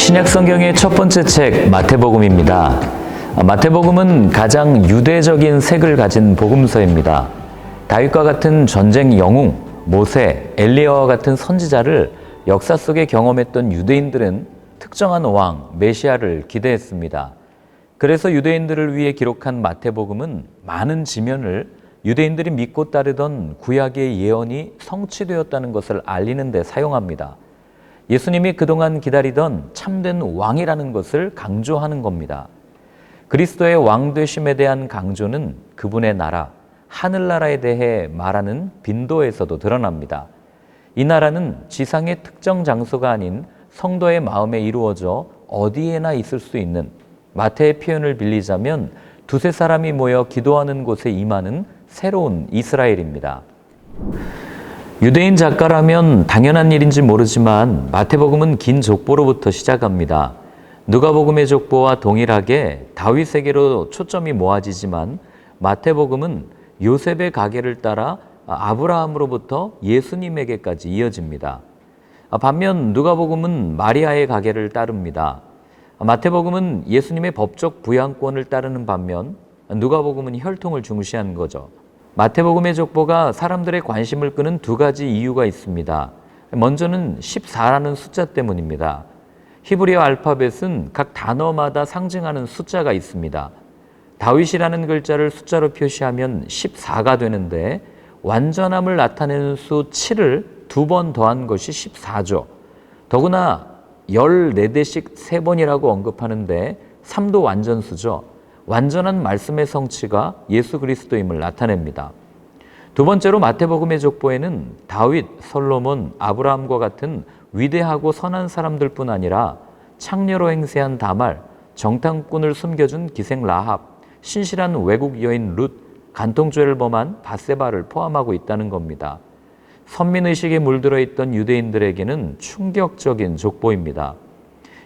신약 성경의 첫 번째 책 마태복음입니다. 마태복음은 가장 유대적인 색을 가진 복음서입니다. 다윗과 같은 전쟁 영웅, 모세, 엘리야와 같은 선지자를 역사 속에 경험했던 유대인들은 특정한 왕, 메시아를 기대했습니다. 그래서 유대인들을 위해 기록한 마태복음은 많은 지면을 유대인들이 믿고 따르던 구약의 예언이 성취되었다는 것을 알리는 데 사용합니다. 예수님이 그동안 기다리던 참된 왕이라는 것을 강조하는 겁니다. 그리스도의 왕되심에 대한 강조는 그분의 나라, 하늘나라에 대해 말하는 빈도에서도 드러납니다. 이 나라는 지상의 특정 장소가 아닌 성도의 마음에 이루어져 어디에나 있을 수 있는, 마태의 표현을 빌리자면 두세 사람이 모여 기도하는 곳에 임하는 새로운 이스라엘입니다. 유대인 작가라면 당연한 일인지 모르지만 마태복음은 긴 족보로부터 시작합니다. 누가복음의 족보와 동일하게 다윗에게로 초점이 모아지지만 마태복음은 요셉의 가계를 따라 아브라함으로부터 예수님에게까지 이어집니다. 반면 누가복음은 마리아의 가계를 따릅니다. 마태복음은 예수님의 법적 부양권을 따르는 반면 누가복음은 혈통을 중시하는 거죠. 마태복음의 족보가 사람들의 관심을 끄는 두 가지 이유가 있습니다. 먼저는 14라는 숫자 때문입니다. 히브리어 알파벳은 각 단어마다 상징하는 숫자가 있습니다. 다윗이라는 글자를 숫자로 표시하면 14가 되는데 완전함을 나타내는 수 7을 두 번 더한 것이 14죠. 더구나 14대씩 3번이라고 언급하는데 3도 완전수죠. 완전한 말씀의 성취가 예수 그리스도임을 나타냅니다. 두 번째로 마태복음의 족보에는 다윗, 솔로몬, 아브라함과 같은 위대하고 선한 사람들뿐 아니라 창녀로 행세한 다말, 정탐꾼을 숨겨준 기생 라합, 신실한 외국 여인 룻, 간통죄를 범한 밧세바를 포함하고 있다는 겁니다. 선민의식에 물들어 있던 유대인들에게는 충격적인 족보입니다.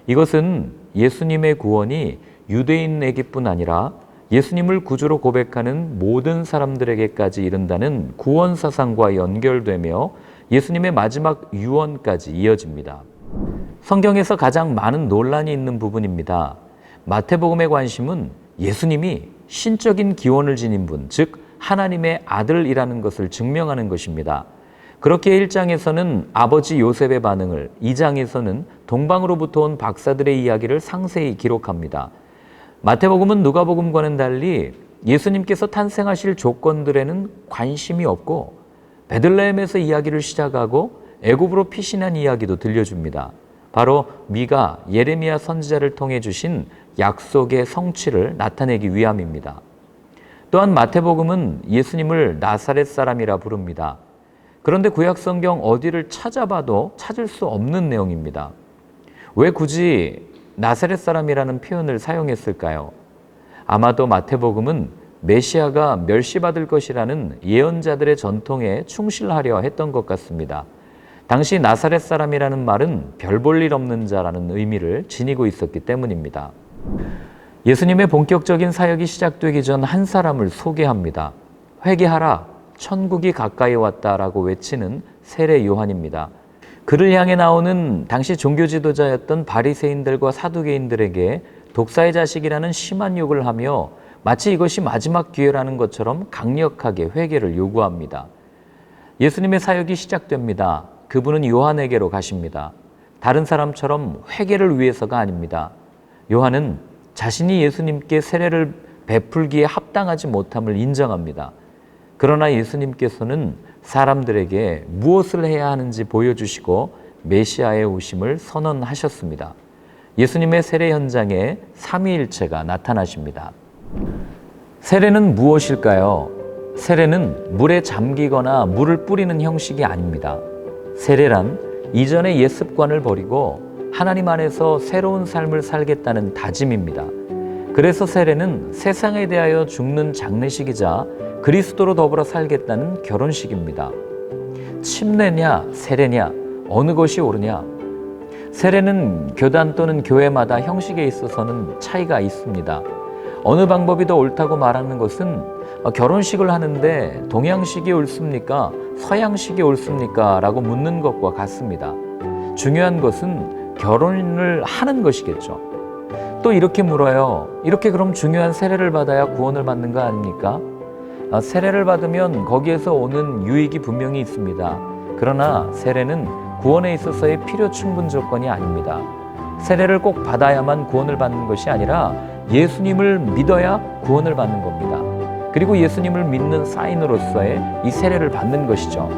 이것은 예수님의 구원이 유대인에게뿐 아니라 예수님을 구주로 고백하는 모든 사람들에게까지 이른다는 구원 사상과 연결되며 예수님의 마지막 유언까지 이어집니다. 성경에서 가장 많은 논란이 있는 부분입니다. 마태복음의 관심은 예수님이 신적인 기원을 지닌 분, 즉 하나님의 아들이라는 것을 증명하는 것입니다. 그렇게 1장에서는 아버지 요셉의 반응을, 2장에서는 동방으로부터 온 박사들의 이야기를 상세히 기록합니다. 마태복음은 누가복음과는 달리 예수님께서 탄생하실 조건들에는 관심이 없고 베들레헴에서 이야기를 시작하고 애굽으로 피신한 이야기도 들려줍니다. 바로 미가, 예레미야 선지자를 통해 주신 약속의 성취를 나타내기 위함입니다. 또한 마태복음은 예수님을 나사렛 사람이라 부릅니다. 그런데 구약성경 어디를 찾아봐도 찾을 수 없는 내용입니다. 왜 굳이 나사렛 사람이라는 표현을 사용했을까요? 아마도 마태복음은 메시아가 멸시받을 것이라는 예언자들의 전통에 충실하려 했던 것 같습니다. 당시 나사렛 사람이라는 말은 별 볼 일 없는 자라는 의미를 지니고 있었기 때문입니다. 예수님의 본격적인 사역이 시작되기 전 한 사람을 소개합니다. 회개하라, 천국이 가까이 왔다라고 외치는 세례 요한입니다. 그를 향해 나오는 당시 종교 지도자였던 바리새인들과 사두개인들에게 독사의 자식이라는 심한 욕을 하며 마치 이것이 마지막 기회라는 것처럼 강력하게 회개를 요구합니다. 예수님의 사역이 시작됩니다. 그분은 요한에게로 가십니다. 다른 사람처럼 회개를 위해서가 아닙니다. 요한은 자신이 예수님께 세례를 베풀기에 합당하지 못함을 인정합니다. 그러나 예수님께서는 사람들에게 무엇을 해야 하는지 보여주시고 메시아의 오심을 선언하셨습니다. 예수님의 세례 현장에 삼위일체가 나타나십니다. 세례는 무엇일까요? 세례는 물에 잠기거나 물을 뿌리는 형식이 아닙니다. 세례란 이전의 옛 습관을 버리고 하나님 안에서 새로운 삶을 살겠다는 다짐입니다. 그래서 세례는 세상에 대하여 죽는 장례식이자 그리스도로 더불어 살겠다는 결혼식입니다. 침례냐 세례냐 어느 것이 옳으냐? 세례는 교단 또는 교회마다 형식에 있어서는 차이가 있습니다. 어느 방법이 더 옳다고 말하는 것은 결혼식을 하는데 동양식이 옳습니까? 서양식이 옳습니까? 라고 묻는 것과 같습니다. 중요한 것은 결혼을 하는 것이겠죠. 또 이렇게 물어요. 이렇게 그럼 중요한 세례를 받아야 구원을 받는 거 아닙니까? 세례를 받으면 거기에서 오는 유익이 분명히 있습니다. 그러나 세례는 구원에 있어서의 필요 충분 조건이 아닙니다. 세례를 꼭 받아야만 구원을 받는 것이 아니라 예수님을 믿어야 구원을 받는 겁니다. 그리고 예수님을 믿는 사인으로서의 이 세례를 받는 것이죠.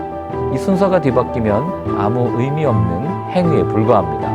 이 순서가 뒤바뀌면 아무 의미 없는 행위에 불과합니다.